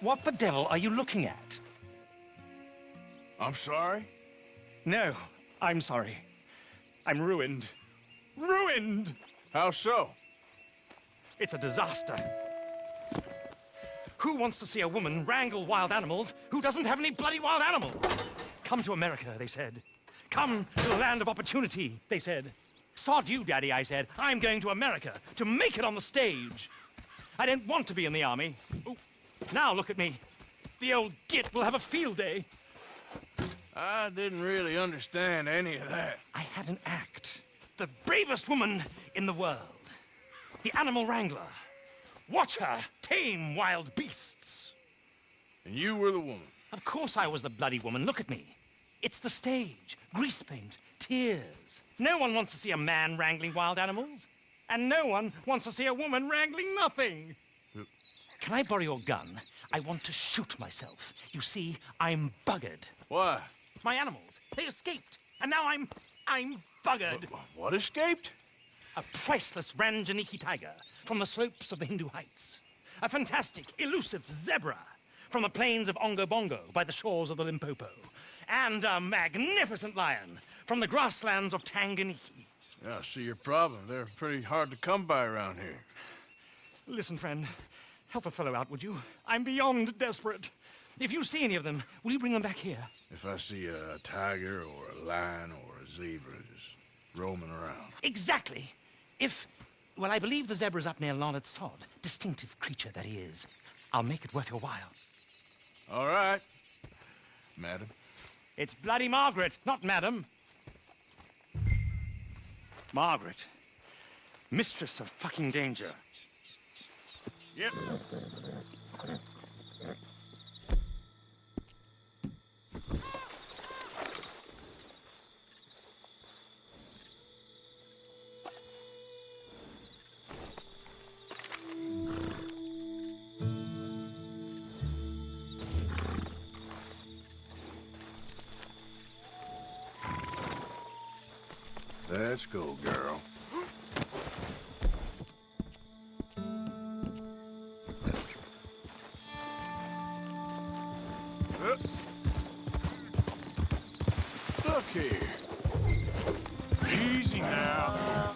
What the devil are you looking at? I'm sorry? No, I'm sorry. I'm ruined. Ruined! How so? It's a disaster. Who wants to see a woman wrangle wild animals who doesn't have any bloody wild animals? Come to America, they said. Come to the land of opportunity, they said. Sod you, Daddy, I said. I'm going to America to make it on the stage. I don't want to be in the army. Ooh. Now look at me. The old git will have a field day. I didn't really understand any of that. I had an act. The bravest woman in the world. The animal wrangler. Watch her tame wild beasts. And you were the woman. Of course I was the bloody woman. Look at me. It's the stage. Grease paint. Tears. No one wants to see a man wrangling wild animals. And no one wants to see a woman wrangling nothing. Can I borrow your gun? I want to shoot myself. You see, I'm buggered. Why? My animals, they escaped. And now I'm buggered. What escaped? A priceless Ranjaniki tiger from the slopes of the Hindu Heights. A fantastic, elusive zebra from the plains of Ongo Bongo by the shores of the Limpopo. And a magnificent lion from the grasslands of Tanganyika. Yeah, I see your problem. They're pretty hard to come by around here. Listen, friend, help a fellow out, would you? I'm beyond desperate. If you see any of them, will you bring them back here? If I see a tiger or a lion or a zebra just roaming around. Exactly. Well, I believe the zebra's up near Larned Sod. Distinctive creature that he is. I'll make it worth your while. All right, madam. It's bloody Margaret, not madam. Margaret. Mistress of fucking danger. Yep. Let's go, girl. Look here. Easy now.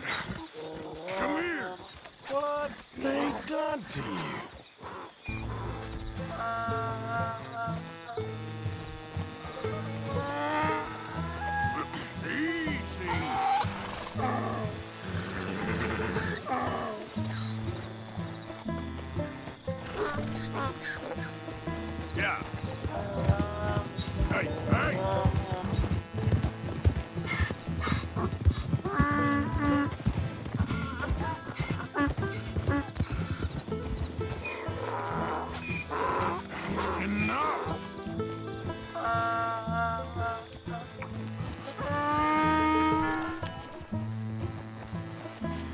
Come here. What they done to you? Easy. Yeah. Hey, hey. Enough.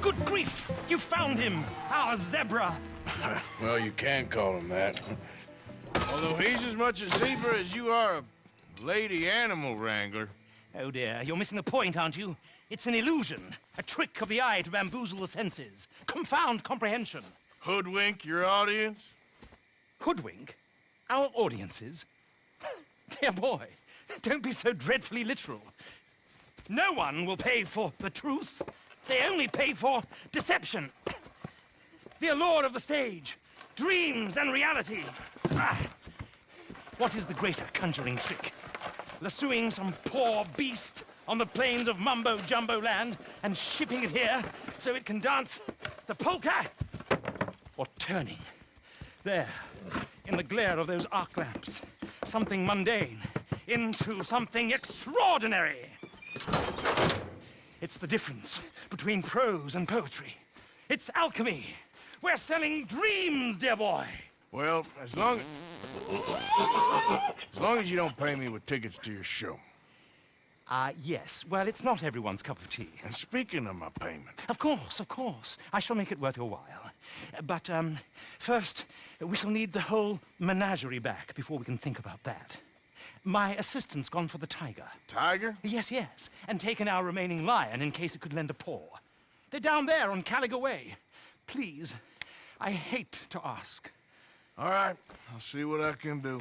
Good grief! You found him! Our zebra! Well, you can call him that. Although he's as much a zebra as you are a lady animal wrangler. Oh dear, you're missing the point, aren't you? It's an illusion. A trick of the eye to bamboozle the senses. Confound comprehension. Hoodwink your audience? Hoodwink? Our audiences? Dear boy, don't be so dreadfully literal. No one will pay for the truth. They only pay for deception. The allure of the stage, dreams and reality. What is the greater conjuring trick? Lassoing some poor beast on the plains of mumbo-jumbo land and shipping it here so it can dance the polka? Or turning, there, in the glare of those arc lamps, something mundane into something extraordinary? It's the difference between prose and poetry. It's alchemy. We're selling dreams, dear boy. Well, as long as you don't pay me with tickets to your show. Yes. Well, it's not everyone's cup of tea. And speaking of my payment, Of course. I shall make it worth your while. But, first, we shall need the whole menagerie back before we can think about that. My assistant's gone for the tiger. tiger? Yes, and taken our remaining lion in case it could lend a paw. They're down there on Caliga Way. Please, I hate to ask. All right, I'll see what I can do.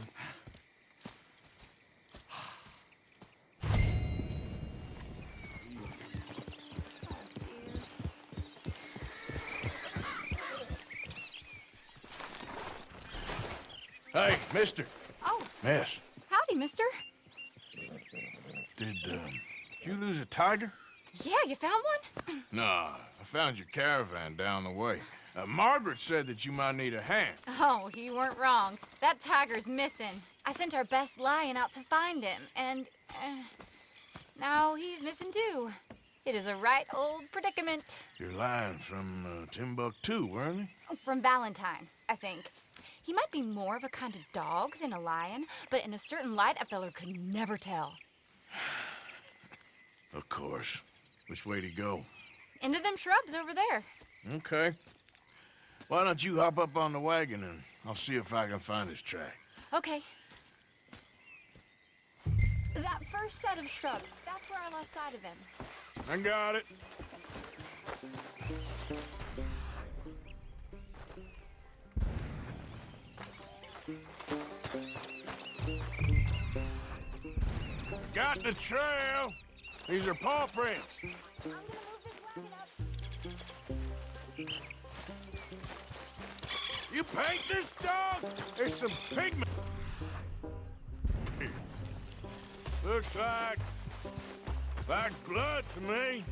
Hey, mister. Oh, Miss, howdy, mister. did you lose a tiger? Yeah, you found one? Nah, I found your caravan down the way. Margaret said that you might need a hand. Oh, you weren't wrong. That tiger's missing. I sent our best lion out to find him, and now he's missing too. It is a right old predicament. Your lion from Timbuktu, weren't he? From Valentine, I think. He might be more of a kind of dog than a lion, but in a certain light, a feller could never tell. Of course. Which way to go? Into them shrubs over there. Okay. Why don't you hop up on the wagon and I'll see if I can find his track. Okay. That first set of shrubs, that's where I lost sight of him. I got it. Got the trail. These are paw prints. I'm gonna move this wagon up. You paint this dog? There's some pigment. Looks like blood to me.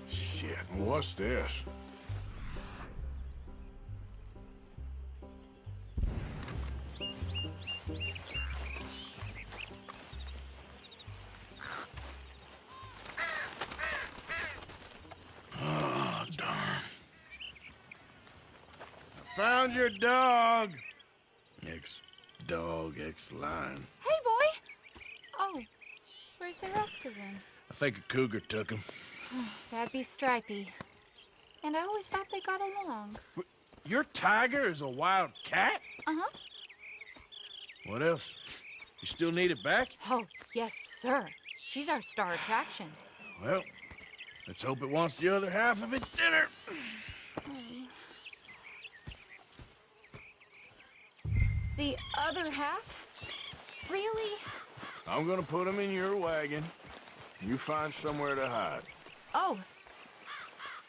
Shit, what's this? Oh, darn. I found your dog. Ex-dog, ex-lion. Hey, boy! Oh, where's the rest of them? I think a cougar took him. That'd be Stripey. And I always thought they got along. Your tiger is a wild cat? Uh-huh. What else? You still need it back? Oh, yes, sir. She's our star attraction. Well, let's hope it wants the other half of its dinner. The other half? Really? I'm gonna put him in your wagon. You find somewhere to hide. Oh.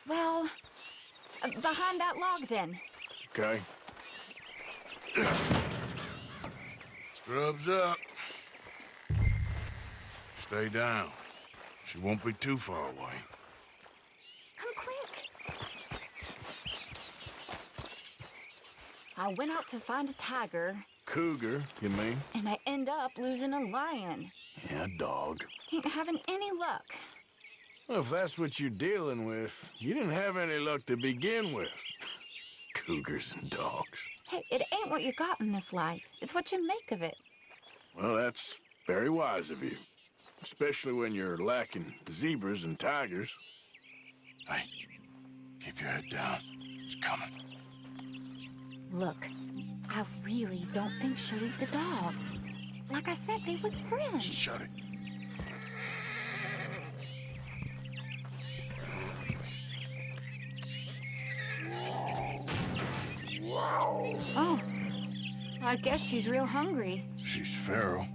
Well, behind that log, then. Okay? Scrubs up. Stay down. She won't be too far away. Come quick. I went out to find a tiger, Cougar, you mean? and I end up losing a lion. Yeah, dog. Ain't having any luck. Well, if that's what you're dealing with, you didn't have any luck to begin with. Cougars and dogs. Hey, it ain't what you got in this life. It's what you make of it. Well, that's very wise of you. Especially when you're lacking zebras and tigers. Hey, keep your head down. It's coming. Look, I really don't think she'll eat the dog. Like I said, they was friends. Shut it. Oh, I guess she's real hungry. She's feral.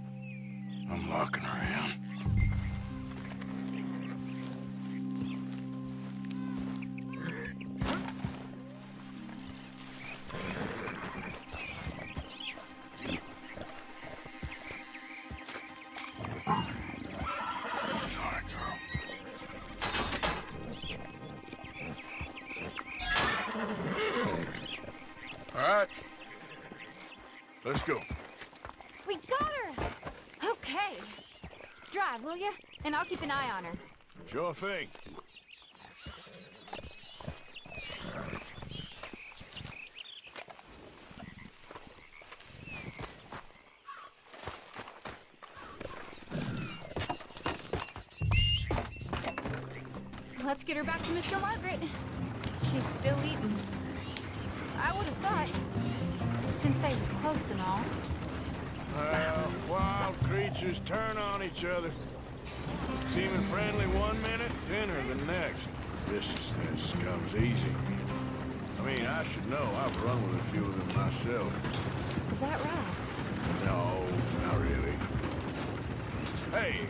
I'm locking her in. Sorry, girl. All right. Let's go. We got her! Okay. Drive, will you? And I'll keep an eye on her. Sure thing. Let's get her back to Mr. Margaret. She's still eating. I would have thought, since they was close and all. Well, wild creatures turn on each other. Seeming friendly one minute, dinner the next. Viciousness comes easy. I mean, I should know. I've run with a few of them myself. Is that right? No, not really. Hey,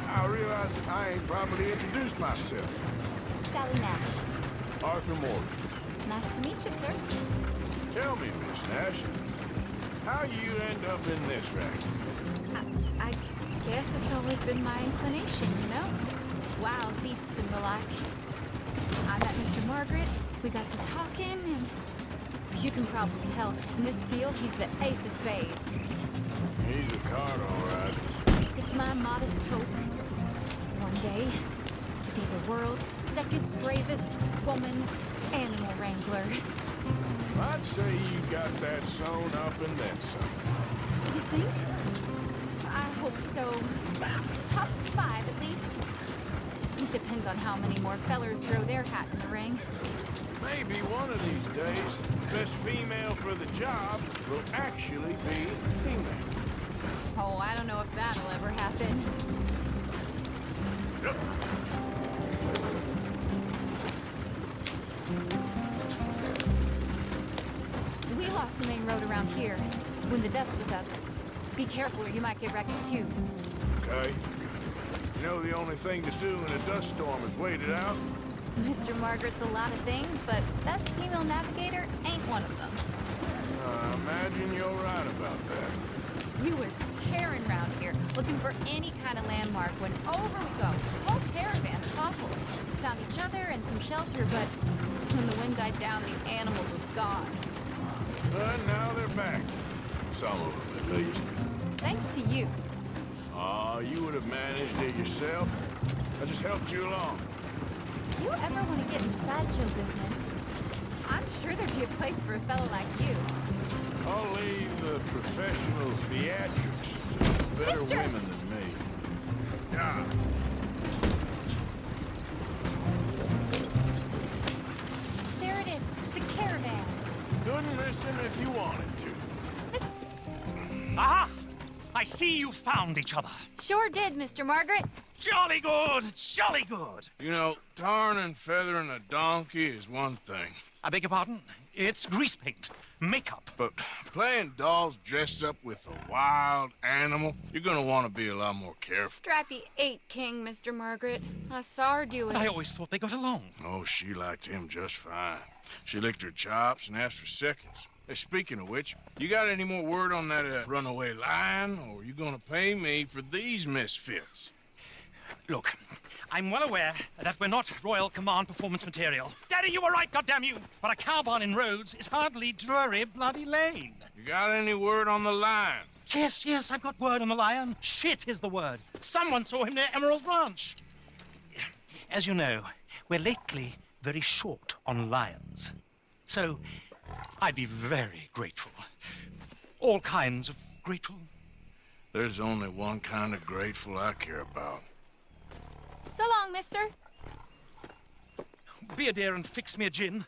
I realize I ain't properly introduced myself. Sally Nash. Arthur Morgan. Nice to meet you, sir. Tell me, Miss Nash, how you end up in this racket? I guess it's always been my inclination, you know? Wild beasts and the like. I met Mr. Margaret, we got to talking, and you can probably tell, in this field, he's the ace of spades. He's a card, all right. It's my modest hope, one day, to be the world's second bravest woman animal wrangler. I'd say you got that sewn up and then some. You think? I hope so. Top 5, at least. Depends on how many more fellers throw their hat in the ring. Maybe one of these days, best female for the job will actually be female. Oh, I don't know if that'll ever happen. Yep. We lost the main road around here when the dust was up. Be careful or you might get wrecked too. Okay. You know the only thing to do in a dust storm is wait it out? Mr. Margaret's a lot of things, but best female navigator ain't one of them. I imagine you're right about that. We was tearing around here, looking for any kind of landmark when over we go. Whole caravan toppled. Found each other and some shelter, but when the wind died down, the animals was gone. But now they're back. Some of them, at least. Thanks to you. Aw, you would have managed it yourself. I just helped you along. If you ever want to get in sideshow business, I'm sure there'd be a place for a fellow like you. I'll leave the professional theatrics to better Mister! women than me. Ah. There it is, the caravan. Couldn't listen if you wanted to. Mr. Aha! I see you found each other. Sure did, Mr. Margaret. Jolly good, jolly good. You know, tarring and feathering a donkey is one thing. I beg your pardon? It's grease paint, makeup. But playing dolls dressed up with a wild animal, you're gonna want to be a lot more careful. Strappy ate King, Mr. Margaret. I saw her do it. I always thought they got along. Oh, she liked him just fine. She licked her chops and asked for seconds. Hey, speaking of which, you got any more word on that runaway lion, or are you gonna pay me for these misfits? Look, I'm well aware that we're not Royal Command performance material. Daddy, you were right, goddamn you! But a cow barn in Rhodes is hardly Drury Bloody Lane. You got any word on the lion? Yes, I've got word on the lion. Shit is the word. Someone saw him near Emerald Ranch. As you know, we're lately very short on lions. So, I'd be very grateful. All kinds of grateful. There's only one kind of grateful I care about. So long, mister. Be a dear and fix me a gin.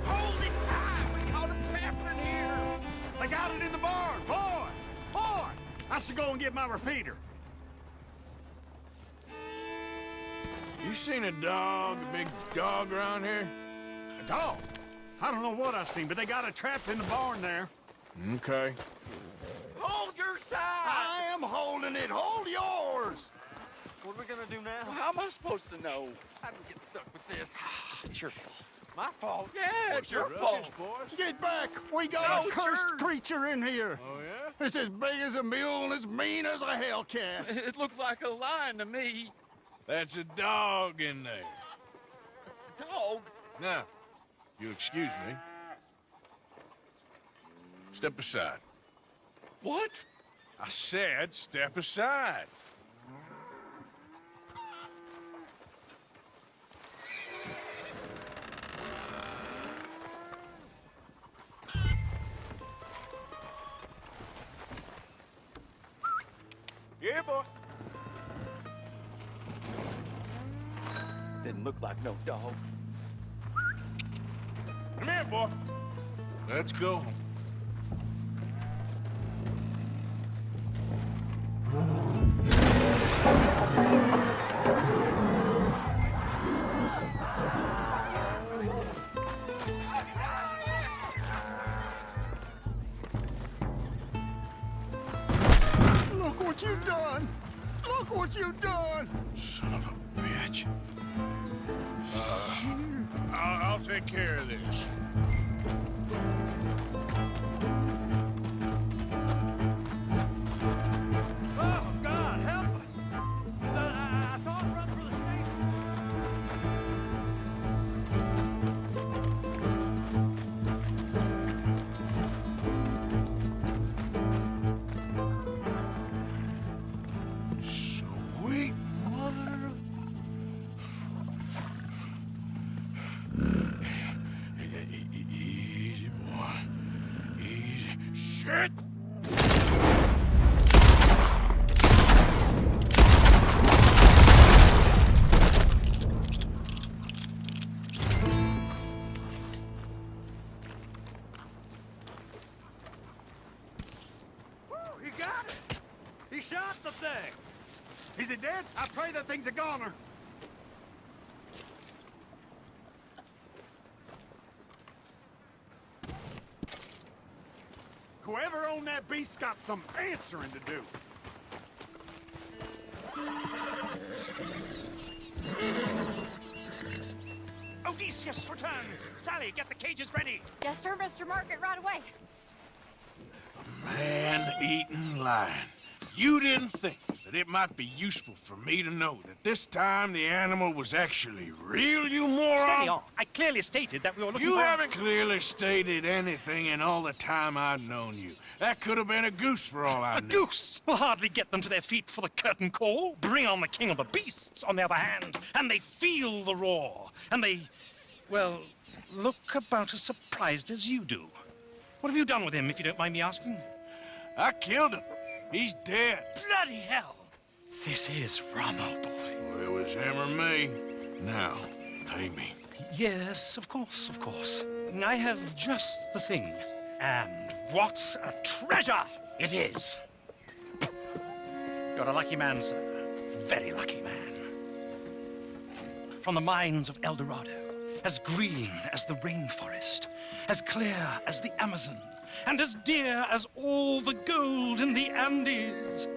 Hold it tight! We caught him trapped in here! They got it in the barn! Boy! Boy! I should go and get my repeater. You seen a dog, a big dog around here? A dog? I don't know what I seen, but they got it trapped in the barn there. Okay. Hold your side! I am holding it! Hold yours! What are we gonna do now? How am I supposed to know? How did we get stuck with this? It's your fault. My fault. Yeah, it's your fault. Get back! We got a cursed creature in here. Oh, yeah? It's as big as a mule and as mean as a hellcat. It looked like a lion to me. That's a dog in there. Dog? Now, if you'll excuse me. Step aside. What? I said step aside. Yeah, boy. Didn't look like no dog. Come here, boy. Let's go. week. I'll take care of this. Oh, God, help us! I thought run for the station. Sweet mother of... Easy, boy. Easy. Shit! Woo, he got it! He shot the thing! Is it dead? I pray that thing's a goner. Whoever owned that beast's got some answering to do. Odysseus returns! Sally, get the cages ready! Yes, sir, Mr. Margaret, right away. Man-eating lion. You didn't think that it might be useful for me to know that this time the animal was actually real, you moron? Steady on. I clearly stated that we were looking You for... haven't clearly stated anything in all the time I've known you. That could have been a goose for all I A knew. goose will hardly get them to their feet for the curtain call. Bring on the king of the beasts, on the other hand, and they feel the roar. And they, well, look about as surprised as you do. What have you done with him, if you don't mind me asking? I killed him. He's dead. Bloody hell! This is Ramo, boy. Well, it was him or me. Now, pay me. Yes, of course, of course. I have just the thing. And what a treasure it is! You're a lucky man, sir. Very lucky man. From the mines of El Dorado, as green as the rainforest, as clear as the Amazon, and as dear as all the gold in the Andes.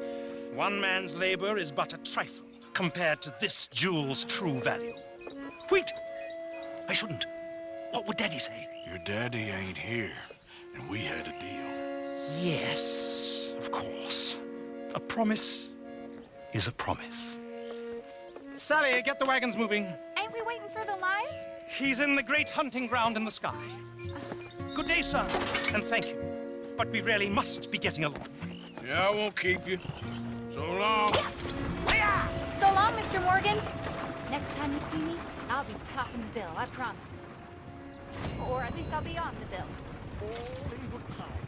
One man's labor is but a trifle compared to this jewel's true value. Wait! I shouldn't. What would Daddy say? Your daddy ain't here, and we had a deal. Yes, of course. A promise is a promise. Sally, get the wagons moving. Ain't we waiting for the lion? He's in the great hunting ground in the sky. Good day, sir, and thank you. But we really must be getting along. Yeah, I won't keep you. So long. So long, Mr. Morgan. Next time you see me, I'll be topping the bill, I promise. Or at least I'll be on the bill. All in good time.